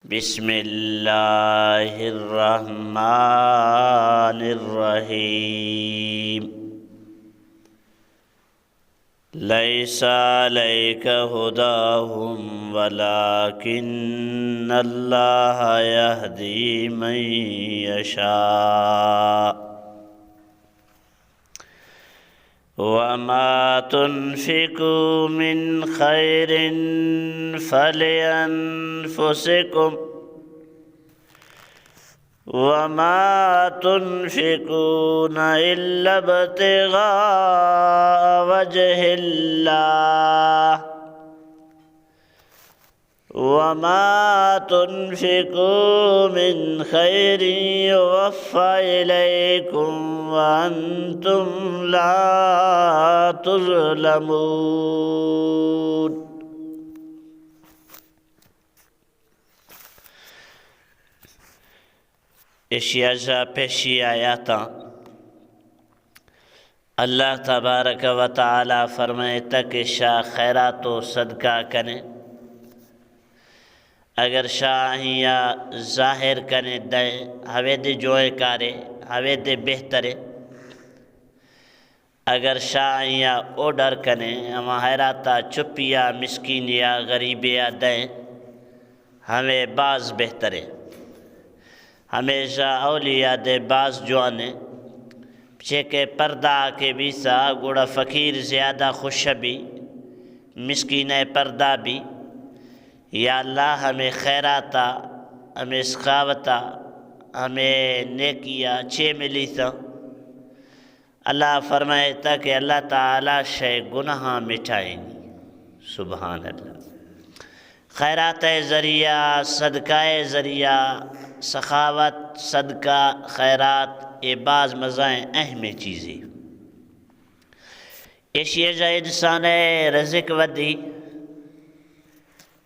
بسم اللہ الرحمن الرحیم لیس علیک ہداہم ولکن اللہ یہدی من یشاء وما تنفقوا من خیر فلأنفسکم وما تنفقون إلا ابتغاء وجه الله وما تنفقوا من خير يوفى إليكم وأنتم لا تظلمون۔ اشیاء پیشی آیاتاں اللہ تبارک و تعالی فرمائے کہ شاہ خیرات و صدقہ کریں، اگر شاہ یا ظاہر کریں دیں ہوے دے جوئے کارے ہوے دے بہترے، اگر شاہ یا اوڈر کریں اما خیراتا چپیا مسکین یا غریبیا دیں ہمیں بعض بہترے۔ ہمیشہ اولیاء دے بعض جوانے پچھے کے پردہ کے بھی سا گوڑا فقیر زیادہ خوش بھی مسکین پردہ بھی، یا اللہ ہمیں خیراتا ہمیں سخاوتا ہمیں نیکیا چھے ملی تھا۔ اللہ فرمائے تا کہ اللہ تعالیٰ شے گناہ مٹھائیں گی۔ سبحان اللہ۔ خیرات ذریعہ، صدقہ ذریعہ، سخاوت، صدقہ، خیرات یہ بعض مزائیں اہم چیزیں۔ اشیاء جا انسان رزق ودی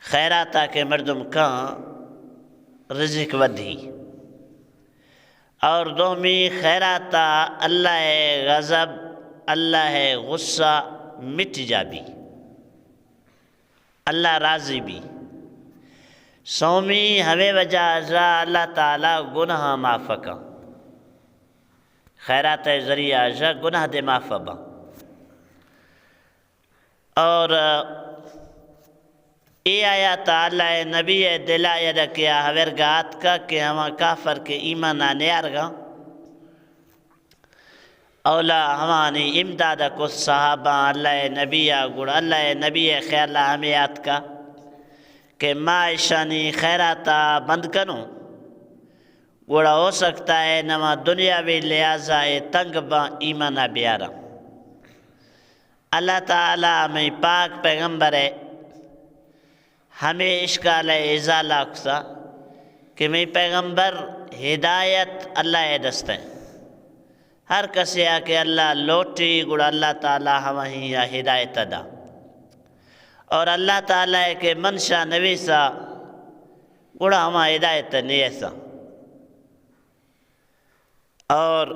خیراتا کے مردم کہاں رزق ودی، اور دومی خیراتا اللہ غضب اللہ غصہ مٹ جا بھی، اللہ راضی بھی۔ سومی ہمیں وجہ جا اللہ تعالیٰ گناہ معاف کا، خیرات ذریعہ جا گناہ دے معاف با۔ اور اے آیات اللہ نبی دلائے رکھیا حورگات کا کہ ہما کافر کے ایمان آنے آرگا اولا ہمانی امداد کو صحابہ اللہ نبی گوڑ اللہ نبی خیال ہمیات کا کہ معاشانی خیراتا بند کروں گوڑا ہو سکتا ہے نما دنیاوی لحاظہ تنگ با ایمانہ بیارا۔ اللہ تعالیٰ ہمیں پاک پیغمبر ہے ہمیں اشکال ازالہ اکسا کہ میں پیغمبر ہدایت اللہ دستے ہر کسی آکے اللہ لوٹی گوڑا اللہ تعالیٰ ہمیں ہدایت دا، اور اللہ تعالیٰ کے منشا نویسا گوڑا ہمیں ہدایت نیسا۔ اور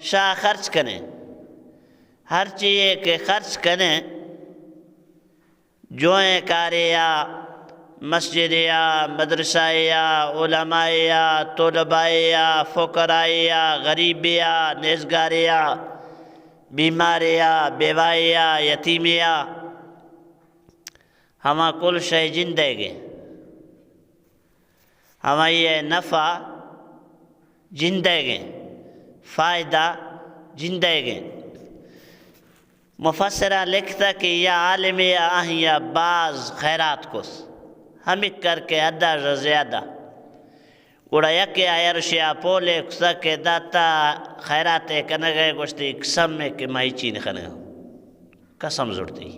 شاہ خرچ کریں ہر چیئے کے خرچ کریں، جوئیں کارے یا مسجد یا مدرسہ یا علماء یا طلباء یا فقراء یا غریب یا نیزگار یا بیمار یا بیوہ یا یتیم یا ہما کل شے جندے گے، ہما یہ نفع جندے گے، فائدہ جندے گے۔ مفسرہ لکھتا کہ یا عالم یا آہیا بعض خیرات کو ہمیں کر کے ادھا زیادہ گوڑا یکی آیا رشیا پولے کسا کہ داتا خیرات کنگے گوشتی قسم میں کہ مائی چین خنگا قسم زڑتی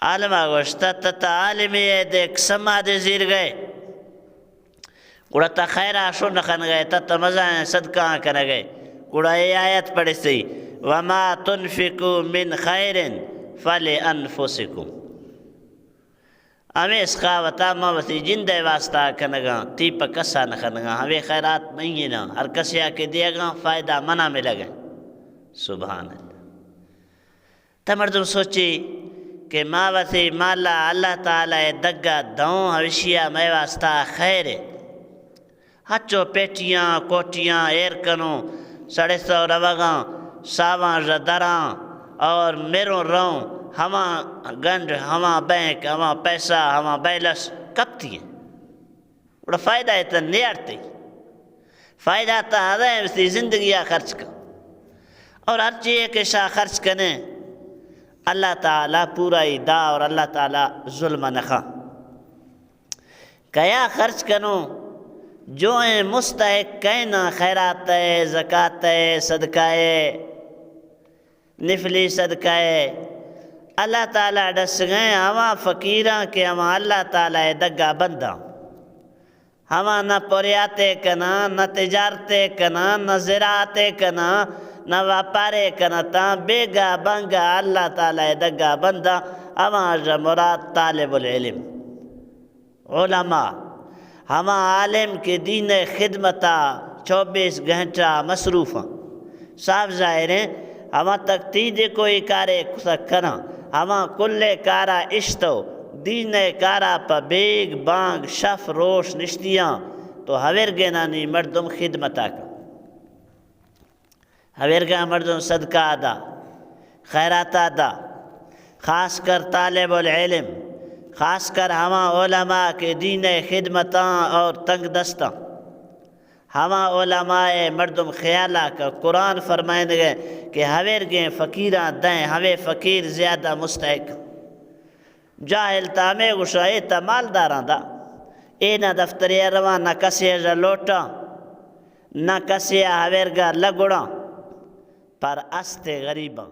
عالمہ گوشتا تا عالمی دے قسم آدھے زیر گئے گوڑا تا خیرہ شو نخن گئے تا مزائیں صدقہ کنگے گوڑا یہ آیت پڑھے سی وَمَا تُنْفِقُوا مِنْ خَيْرٍ فَلِأَنفُسِكُمْ۔ ہمیں اس خواہتا موتی جندے واسطہ کنگا تی پا کسا نخنگا ہمیں خیرات نہیں نا ہر کسی آکے دیا گا فائدہ منع میں لگے۔ سبحان اللہ۔ تا مردم سوچی کہ ما وسی مالا اللہ تعالی دگا دوں ہوشیا میں واسطہ خیر ہچو پیٹیاں کوٹیاں ایر کنوں سڑے سو روگاں ساواں ردراں اور میروں روں ہما گنڈ ہما بینک ہما پیسہ ہما بیلس کب تھی بڑا فائدہ ہے تو نیارتے فائدہ تا ہے اسی زندگیہ خرچ کا اور ہر چیز کے شاہ خرچ کرنے اللہ تعالیٰ پورا ہی دا اور اللہ تعالیٰ ظلم نخواں کیا خرچ کروں جو ہیں مستحق کہنا خیرات ہے زکوٰۃ ہے صدقہ ہے نفلی صدقہ ہے اللہ تعالیٰ ڈس گئے ہما فقیراں کے ہما اللہ تعالیٰ دگا بندہ ہما نہ پوریاتے کنا نہ تجارتے کنا نہ زراعتے کنا نہ واپارے کنا تا بیگا بنگا اللہ تعالیٰ دگا بندہ ہما مراد طالب العلم علماء ہما عالم کے دین خدمتا 24 گھنٹہ مصروف ہیں صاف ظاہر ہیں ہما تقتید کوئی کارے کنا ہما کل کارا اشتو دین کارا پا بیگ بانگ شف روش نشتیاں تو ہورگنانی مردم خدمتا کا ہورگا مردم صدقہ دا خیراتا دا خاص کر طالب العلم خاص کر ہما علماء کے دین خدمتاں اور تنگ دستاں ہما علماء مردم خیالہ کا قرآن فرمائیں گے کہ ہورگیں فقیراں دیں ہوے فقیر زیادہ مستحق جاہل تامے گشائے تا مالداراں دا اے نہ دفتری رواں نہ کسے جا لوٹا نہ کسے ہورگا لگڑا پر استے غریباں